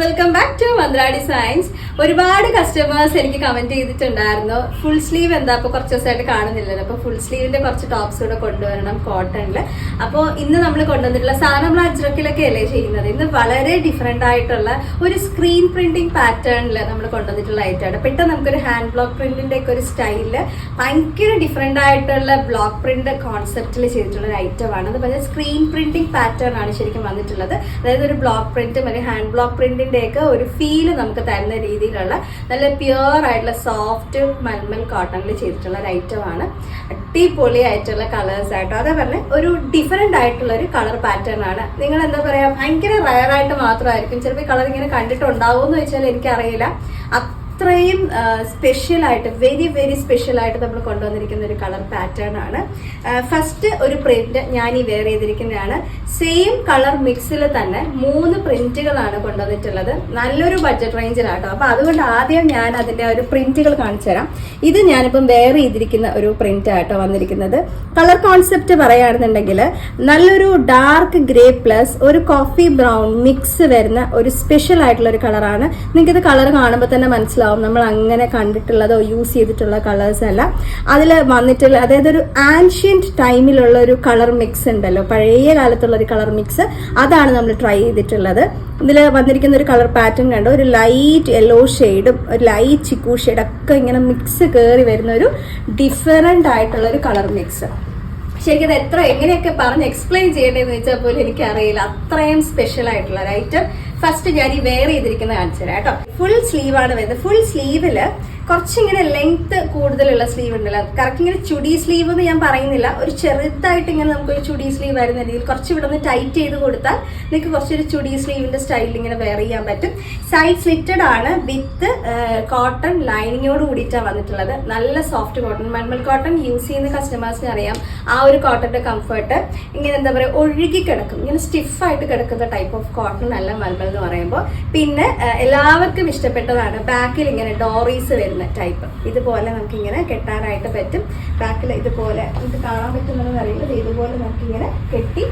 Welcome back to Mantra designs. ഒരുപാട് customers എനിക്ക് comment ചെയ്തിട്ടുണ്ടായിരുന്നു, ഫുൾ സ്ലീവ് എന്താ ഇപ്പൊ കുറച്ച് ദിവസമായിട്ട് കാണുന്നില്ലല്ലോ, അപ്പൊ ഫുൾ സ്ലീവിന്റെ കുറച്ച് ടോപ്സ് കൂടെ കൊണ്ടുവരണം കോട്ടണില്. അപ്പോൾ ഇന്ന് നമ്മൾ കൊണ്ടുവന്നിട്ടുള്ള സാധനം നമ്മൾ അജ്രക്കിലൊക്കെ അല്ലേ ചെയ്യുന്നത്, ഇന്ന് വളരെ ഡിഫറെന്റ് ആയിട്ടുള്ള ഒരു സ്ക്രീൻ പ്രിന്റിംഗ് പാറ്റേണിൽ നമ്മൾ കൊണ്ടുവന്നിട്ടുള്ള ഐറ്റമാണ്. പെട്ടെന്ന് നമുക്കൊരു ഹാൻഡ് ബ്ലോക്ക് പ്രിന്റിന്റെ ഒക്കെ ഒരു സ്റ്റൈലില് ഭയങ്കര ഡിഫറെന്റ് ആയിട്ടുള്ള ബ്ലോക്ക് പ്രിന്റ് കോൺസെപ്റ്റിൽ ചെയ്തിട്ടുള്ള ഒരു ഐറ്റമാണ്. അത് പറഞ്ഞാൽ സ്ക്രീൻ പ്രിന്റിംഗ് പാറ്റേൺ ആണ് ശരിക്കും വന്നിട്ടുള്ളത്. അതായത് ഒരു ബ്ലോക്ക് പ്രിന്റും അല്ലെങ്കിൽ ഹാൻഡ് ബ്ലോക്ക് പ്രിന്റിന്റെ ഒക്കെ ഒരു ഫീല് നമുക്ക് തരുന്ന രീതിയിലുള്ള നല്ല പ്യുവർ ആയിട്ടുള്ള സോഫ്റ്റ് മൽമൽ കോട്ടണിൽ ചെയ്തിട്ടുള്ള ഒരു ഐറ്റമാണ്. അടിപൊളി ആയിട്ടുള്ള കളേഴ്സ് ആയിട്ടോ, അതേ പറഞ്ഞ ഒരു ഡിഫറെന്റ് ആയിട്ടുള്ള ഒരു കളർ പാറ്റേൺ ആണ്. നിങ്ങൾ എന്താ പറയാ, ഭയങ്കര റയർ ആയിട്ട് മാത്രമായിരിക്കും ചിലപ്പോൾ ഈ കളർ ഇങ്ങനെ കണ്ടിട്ടുണ്ടാവും എന്ന് വെച്ചാൽ എനിക്കറിയില്ല. അത്രയും സ്പെഷ്യൽ ആയിട്ട്, വെരി വെരി സ്പെഷ്യൽ ആയിട്ട് നമ്മൾ കൊണ്ടുവന്നിരിക്കുന്ന ഒരു കളർ പാറ്റേൺ ആണ്. ഫസ്റ്റ് ഒരു പ്രിന്റ് ഞാൻ ഈ വെയർ ചെയ്തിരിക്കുന്നതാണ്. സെയിം കളർ മിക്സിൽ തന്നെ 3 പ്രിന്റുകളാണ് കൊണ്ടുവന്നിട്ടുള്ളത്. നല്ലൊരു ബഡ്ജറ്റ് റേഞ്ചിലാട്ടോ. അപ്പൊ അതുകൊണ്ട് ആദ്യം ഞാൻ അതിന്റെ ഒരു പ്രിന്റുകൾ കാണിച്ചു തരാം. ഇത് ഞാനിപ്പം വെയർ ചെയ്തിരിക്കുന്ന ഒരു പ്രിന്റ് ആട്ടോ വന്നിരിക്കുന്നത്. കളർ കോൺസെപ്റ്റ് പറയുകയാണെന്നുണ്ടെങ്കിൽ നല്ലൊരു ഡാർക്ക് ഗ്രേ പ്ലസ് ഒരു കോഫി ബ്രൗൺ മിക്സ് വരുന്ന ഒരു സ്പെഷ്യൽ ആയിട്ടുള്ള ഒരു കളറാണ്. നിങ്ങൾക്കിത് കളർ കാണുമ്പോൾ തന്നെ മനസ്സിലാവും നമ്മൾ അങ്ങനെ കണ്ടിട്ടുള്ളതോ യൂസ് ചെയ്തിട്ടുള്ള കളേഴ്സ് അല്ല. അതിൽ വന്നിട്ടുള്ള അതായത് ഒരു ആൻഷ്യന്റ് ടൈമിലുള്ള ഒരു കളർ മിക്സ് ഉണ്ടല്ലോ, പഴയ കാലത്തുള്ള ഒരു കളർ മിക്സ്, അതാണ് നമ്മൾ ട്രൈ ചെയ്തിട്ടുള്ളത്. ഇതിൽ വന്നിരിക്കുന്ന ഒരു കളർ പാറ്റേൺ കണ്ടോ, ഒരു ലൈറ്റ് യെല്ലോ ഷെയ്ഡും ഒരു ലൈറ്റ് ചിക്കു ഷെയ്ഡൊക്കെ ഇങ്ങനെ മിക്സ് കയറി വരുന്ന ഒരു ഡിഫറെന്റ് ആയിട്ടുള്ള ഒരു കളർ മിക്സ്. ശരിക്കും അത് എങ്ങനെയൊക്കെ പറഞ്ഞ് എക്സ്പ്ലെയിൻ ചെയ്യേണ്ടതെന്ന് വെച്ചാൽ പോലും എനിക്കറിയില്ല. അത്രയും സ്പെഷ്യൽ ആയിട്ടുള്ള ഒരു ഐറ്റം. ഫസ്റ്റ് ഞാൻ ഈ വെയർ ചെയ്തിരിക്കുന്ന കാണിച്ചു തരാം കേട്ടോ. ഫുൾ സ്ലീവ് ആണ് വരുന്നത്. ഫുൾ സ്ലീവില് കുറച്ചിങ്ങനെ ലെങ്ത് കൂടുതലുള്ള സ്ലീവ് ഉണ്ടല്ലോ, കറക്റ്റ് ഇങ്ങനെ ചുടി സ്ലീവ് എന്ന് ഞാൻ പറയുന്നില്ല, ഒരു ചെറുതായിട്ട് ഇങ്ങനെ നമുക്കൊരു ചുടി സ്ലീവ് വരുന്ന രീതിയിൽ കുറച്ച് ഇവിടെ നിന്ന് ടൈറ്റ് ചെയ്ത് കൊടുത്താൽ നിങ്ങൾക്ക് കുറച്ചൊരു ചുടി സ്ലീവിന്റെ സ്റ്റൈലിൽ ഇങ്ങനെ വെയർ ചെയ്യാൻ പറ്റും. സൈഡ് സ്ലിറ്റഡ് ആണ് വിത്ത് കോട്ടൺ ലൈനിങ്ങോട് കൂടിയിട്ടാണ് വന്നിട്ടുള്ളത്. നല്ല soft cotton, malmal cotton use ചെയ്യുന്ന കസ്റ്റമേഴ്സിന് അറിയാം ആ ഒരു കോട്ടന്റെ കംഫർട്ട്. ഇങ്ങനെ എന്താ പറയുക, ഒഴുകി കിടക്കും, ഇങ്ങനെ സ്റ്റിഫായിട്ട് കിടക്കുന്ന ടൈപ്പ് ഓഫ് കോട്ടൺ അല്ല മൽമൽ എന്ന് പറയുമ്പോൾ. പിന്നെ എല്ലാവർക്കും ഇഷ്ടപ്പെട്ടതാണ് ബാക്കിൽ ഇങ്ങനെ ഡോറീസ് വരുന്ന ടൈപ്പ്. ഇതുപോലെ നമുക്ക് ഇങ്ങനെ കെട്ടാനായിട്ട് പറ്റും. ബാക്കിൽ ഇതുപോലെ നമുക്ക് കാണാൻ പറ്റുന്നതെന്ന് അറിയില്ല, ഇതുപോലെ നമുക്ക് ഇങ്ങനെ കെട്ടി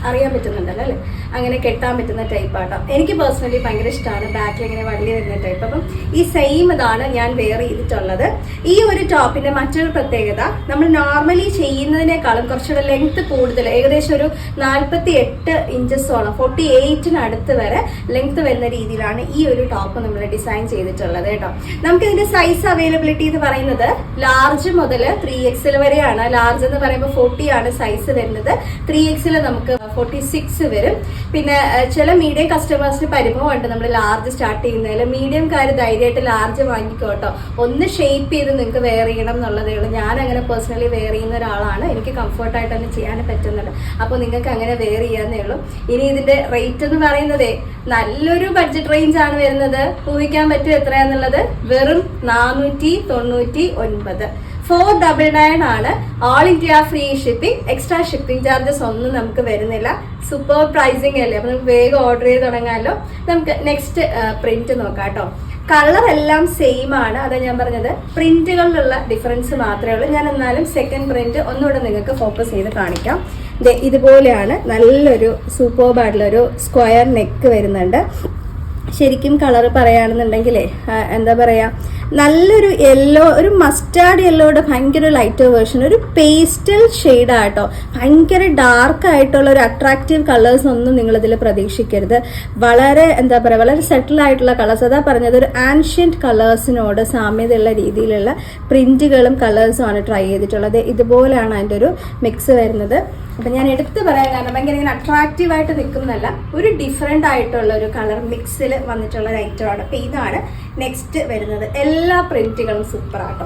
അറിയാൻ പറ്റുന്നുണ്ടല്ലോ അല്ലേ, അങ്ങനെ കെട്ടാൻ പറ്റുന്ന ടൈപ്പ് ആട്ടോ. എനിക്ക് പേഴ്സണലി ഭയങ്കര ഇഷ്ടമാണ് ബാക്കിൽ ഇങ്ങനെ വള്ളി വരുന്ന ടൈപ്പ്. അപ്പം ഈ സെയിം ഇതാണ് ഞാൻ വെയർ ചെയ്തിട്ടുള്ളത്. ഈ ഒരു ടോപ്പിന്റെ മറ്റൊരു പ്രത്യേകത, നമ്മൾ നോർമലി ചെയ്യുന്നതിനേക്കാളും കുറച്ചുകൂടെ ലെങ്ത് കൂടുതൽ, ഏകദേശം ഒരു 48 ഇഞ്ചസോളം 48-നടുത്ത് വരെ ലെങ്ത് വരുന്ന രീതിയിലാണ് ഈ ഒരു ടോപ്പ് നമ്മൾ ഡിസൈൻ ചെയ്തിട്ടുള്ളത് കേട്ടോ. നമുക്ക് ഇതിന്റെ സൈസ് അവൈലബിലിറ്റി എന്ന് പറയുന്നത് ലാർജ് മുതൽ 3XL വരെയാണ്. ലാർജ് എന്ന് പറയുമ്പോൾ 40 ആണ് സൈസ് വരുന്നത്. 3XL നമുക്ക് 46 വരും. പിന്നെ ചില മീഡിയം കസ്റ്റമേഴ്സിന് പരിഭവമുണ്ട് നമ്മൾ ലാർജ് സ്റ്റാർട്ട് ചെയ്യുന്നതിൽ. മീഡിയംകാർ ധൈര്യമായിട്ട് ലാർജ് വാങ്ങിക്കോട്ടോ, ഒന്ന് ഷേപ്പ് ചെയ്ത് നിങ്ങൾക്ക് വെയർ ചെയ്യണം എന്നുള്ളതേ ഉള്ളൂ. ഞാൻ അങ്ങനെ പേഴ്സണലി വെയർ ചെയ്യുന്ന ഒരാളാണ്, എനിക്ക് കംഫർട്ടായിട്ട് തന്നെ ചെയ്യാൻ പറ്റുന്നുണ്ട്. അപ്പോൾ നിങ്ങൾക്ക് അങ്ങനെ വെയർ ചെയ്യാന്നേ ഉള്ളൂ. ഇനി ഇതിന്റെ റേറ്റ് എന്ന് പറയുന്നതേ നല്ലൊരു ബഡ്ജറ്റ് റേഞ്ച് ആണ് വരുന്നത്. ഊഹിക്കാൻ പറ്റും എത്രയാന്നുള്ളത്, വെറും 499. 499 ആണ്. All India free shipping, extra shipping charges ഒന്നും നമുക്ക് വരുന്നില്ല. സൂപ്പർ പ്രൈസിങ് അല്ലേ, അപ്പൊ നമുക്ക് വേഗം ഓർഡർ ചെയ്ത് തുടങ്ങാമല്ലോ. നമുക്ക് നെക്സ്റ്റ് പ്രിന്റ് നോക്കാം കേട്ടോ. കളർ എല്ലാം സെയിം ആണ്, അതാ ഞാൻ പറഞ്ഞത്, പ്രിന്റുകളിലുള്ള ഡിഫറൻസ് മാത്രമേ ഉള്ളൂ. ഞാൻ എന്നാലും സെക്കൻഡ് പ്രിന്റ് ഒന്നുകൂടെ നിങ്ങൾക്ക് ഫോക്കസ് ചെയ്ത് കാണിക്കാം. ഇതുപോലെയാണ് നല്ലൊരു സൂപ്പർബായിട്ടുള്ള ഒരു സ്ക്വയർ നെക്ക് വരുന്നുണ്ട്. ശരിക്കും കളർ പറയുകയാണെന്നുണ്ടെങ്കിലേ എന്താ പറയാ, നല്ലൊരു യെല്ലോ, ഒരു മസ്റ്റാർഡ് യെല്ലോയുടെ ഭയങ്കര ലൈറ്റർ വേർഷൻ, ഒരു പേസ്റ്റൽ ഷെയ്ഡാട്ടോ. ഭയങ്കര ഡാർക്ക് ആയിട്ടുള്ള ഒരു അട്രാക്റ്റീവ് കളേഴ്സ് ഒന്നും നിങ്ങളിതിൽ പ്രതീക്ഷിക്കരുത്. വളരെ എന്താ പറയുക, വളരെ സെറ്റിൽ ആയിട്ടുള്ള കളേഴ്സ്. അതാ പറഞ്ഞത്, ഒരു ആൻഷ്യന്റ് കളേഴ്സിനോട് സാമ്യതയുള്ള രീതിയിലുള്ള പ്രിന്റുകളും കളേഴ്സും ആണ് ട്രൈ ചെയ്തിട്ടുള്ളത്. ഇതുപോലെയാണ് അതിൻ്റെ ഒരു മിക്സ് വരുന്നത്. അപ്പം ഞാൻ എടുത്ത് പറയാൻ കാരണം ഭയങ്കര ഇങ്ങനെ അട്രാക്റ്റീവായിട്ട് നിൽക്കുന്നതല്ല, ഒരു ഡിഫറെൻ്റ് ആയിട്ടുള്ള ഒരു കളർ മിക്സിൽ വന്നിട്ടുള്ള ഒരു ഐറ്റമാണ്. അപ്പം ഇതാണ് നെക്സ്റ്റ് വരുന്നത്. എല്ലാ പ്രിന്റുകളും സൂപ്പർ ആട്ടോ.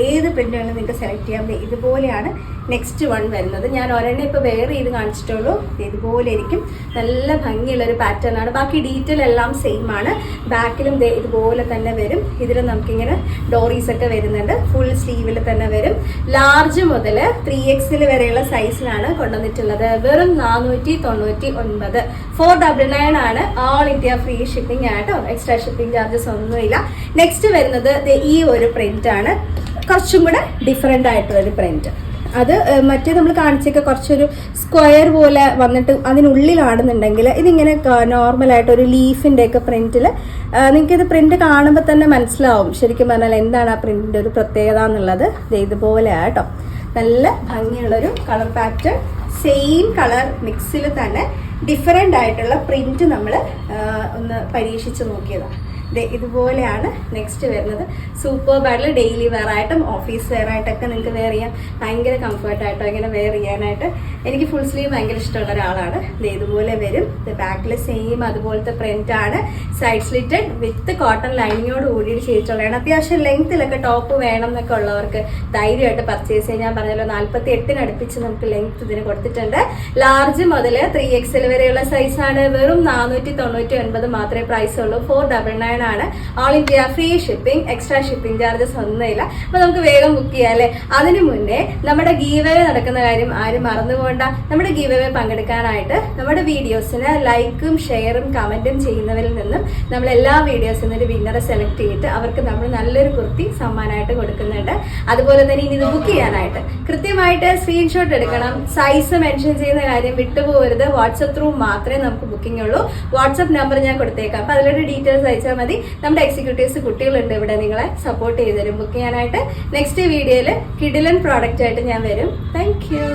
ഏത് പ്രിന്റുകളും നിങ്ങൾക്ക് സെലക്ട് ചെയ്യാൻ. ഇതുപോലെയാണ് നെക്സ്റ്റ് വൺ വരുന്നത്. ഞാൻ ഒരെണ്ണം ഇപ്പോൾ വെയർ ചെയ്ത് കാണിച്ചിട്ടുള്ളൂ. ഇതുപോലെ ഇരിക്കും, നല്ല ഭംഗിയുള്ളൊരു പാറ്റേൺ ആണ്. ബാക്കി ഡീറ്റെയിൽ എല്ലാം സെയിം ആണ്. ബാക്കിലും ഇതുപോലെ തന്നെ വരും. ഇതിൽ നമുക്കിങ്ങനെ ഡോറീസ് ഒക്കെ വരുന്നുണ്ട്. ഫുൾ സ്ലീവിൽ തന്നെ വരും. ലാർജ് മുതൽ 3XL വരെയുള്ള സൈസിലാണ് കൊണ്ടുവന്നിട്ടുള്ളത്. വെറും 499. 499 ആണ്. ഓൾ ഇന്ത്യ ഫ്രീ ഷിപ്പിംഗ് ആട്ടോ, എക്സ്ട്രാ ഷിപ്പിംഗ് ചാർജസ് ഒന്നുമില്ല. നെക്സ്റ്റ് വരുന്നത് ഈ ഒരു പ്രിന്റ് ആണ്, കുറച്ചും കൂടെ ഡിഫറെന്റ് ആയിട്ടുള്ള ഒരു പ്രിന്റ്. അത് മറ്റേ നമ്മൾ കാണിച്ചൊക്കെ കുറച്ചൊരു സ്ക്വയർ പോലെ വന്നിട്ട് അതിനുള്ളിലാണെന്നുണ്ടെങ്കിൽ ഇതിങ്ങനെ നോർമലായിട്ട് ഒരു ലീഫിൻ്റെ ഒക്കെ പ്രിന്റിൽ നിങ്ങൾക്കിത് പ്രിന്റ് കാണുമ്പോൾ തന്നെ മനസ്സിലാവും ശരിക്കും പറഞ്ഞാൽ എന്താണ് ആ പ്രിന്റിൻ്റെ ഒരു പ്രത്യേകത എന്നുള്ളത്. ഇതുപോലെ കേട്ടോ, നല്ല ഭംഗിയുള്ളൊരു കളർ പാറ്റേൺ, സെയിം കളർ മിക്സിൽ തന്നെ ഡിഫറെൻ്റ് ആയിട്ടുള്ള പ്രിന്റ് നമ്മൾ ഒന്ന് പരീക്ഷിച്ച് നോക്കിയതാണ്. ഇതുപോലെയാണ് നെക്സ്റ്റ് വരുന്നത്. സൂപ്പർബായിട്ടുള്ള ഡെയിലി വെയർ ആയിട്ടും ഓഫീസ് വെയർ ആയിട്ടൊക്കെ നിങ്ങൾക്ക് വെയർ ചെയ്യാം. ഭയങ്കര കംഫർട്ടായിട്ടോ ഇങ്ങനെ വെയർ ചെയ്യാനായിട്ട് എനിക്ക് ഫുൾ സ്ലീവ് ഭയങ്കര ഇഷ്ടമുള്ള ഒരാളാണ്. ഇതുപോലെ വരും. ബാക്കിൽ സെയിം അതുപോലത്തെ പ്രിന്റ് ആണ്. സൈഡ് സ്ലിറ്റഡ് വിത്ത് കോട്ടൺ ലൈനിങ്ങോട് കൂടിയിട്ട് ചെയ്തിട്ടുള്ളതാണ്. അത്യാവശ്യം ലെങ്ത്തിലൊക്കെ ടോപ്പ് വേണം എന്നൊക്കെ ഉള്ളവർക്ക് ധൈര്യമായിട്ട് പർച്ചേസ് ചെയ്യാൻ. ഞാൻ പറഞ്ഞല്ലോ 48 അടുപ്പിച്ച് നമുക്ക് ലെങ്ത് ഇതിന് കൊടുത്തിട്ടുണ്ട്. ലാർജ് മുതൽ 3XL വരെയുള്ള സൈസാണ്. വെറും 499 മാത്രമേ പ്രൈസ് ഉള്ളൂ. 499 ആണ്. All India free shipping, extra shipping charges ഒന്നുമില്ല. അപ്പൊ നമുക്ക് വേഗം ബുക്ക് ചെയ്യാം അല്ലേ. അതിനു മുന്നേ നമ്മുടെ ഗീവ് അവേ നടക്കുന്ന കാര്യം ആരും മറന്നുപോകണ്ട. നമ്മുടെ ഗീവ് അവേ പങ്കെടുക്കാനായിട്ട് നമ്മുടെ വീഡിയോസിന് ലൈക്കും ഷെയറും കമന്റും ചെയ്യുന്നവരിൽ നിന്നും നമ്മൾ എല്ലാ വീഡിയോസിൽ നിന്ന് ഒരു വിന്നറെ സെലക്ട് ചെയ്തിട്ട് അവർക്ക് നമ്മൾ നല്ലൊരു കുർത്തി സമ്മാനമായിട്ട് കൊടുക്കുന്നുണ്ട്. അതുപോലെ തന്നെ ഇനി ഇത് ബുക്ക് ചെയ്യാനായിട്ട് കൃത്യമായിട്ട് സ്ക്രീൻഷോട്ട് എടുക്കണം. സൈസ് മെൻഷൻ ചെയ്യുന്ന കാര്യം വിട്ടുപോകരുത്. വാട്സപ്പ് ത്രൂ മാത്രമേ നമുക്ക് ബുക്കിംഗ് ഉള്ളൂ. വാട്സപ്പ് നമ്പർ ഞാൻ കൊടുത്തേക്കാം. അപ്പൊ അതിലൊരു ഡീറ്റെയിൽസ് അയച്ചാൽ മതി. നമ്മുടെ എക്സിക്യൂട്ടീവ്സ് കുട്ടികളുണ്ട് ഇവിടെ, നിങ്ങളെ സപ്പോർട്ട് ചെയ്തു തരും ബുക്ക് ചെയ്യാനായിട്ട്. നെക്സ്റ്റ് വീഡിയോയിൽ കിഡിലൻ പ്രോഡക്റ്റ് ആയിട്ട് ഞാൻ വരും. Thank you.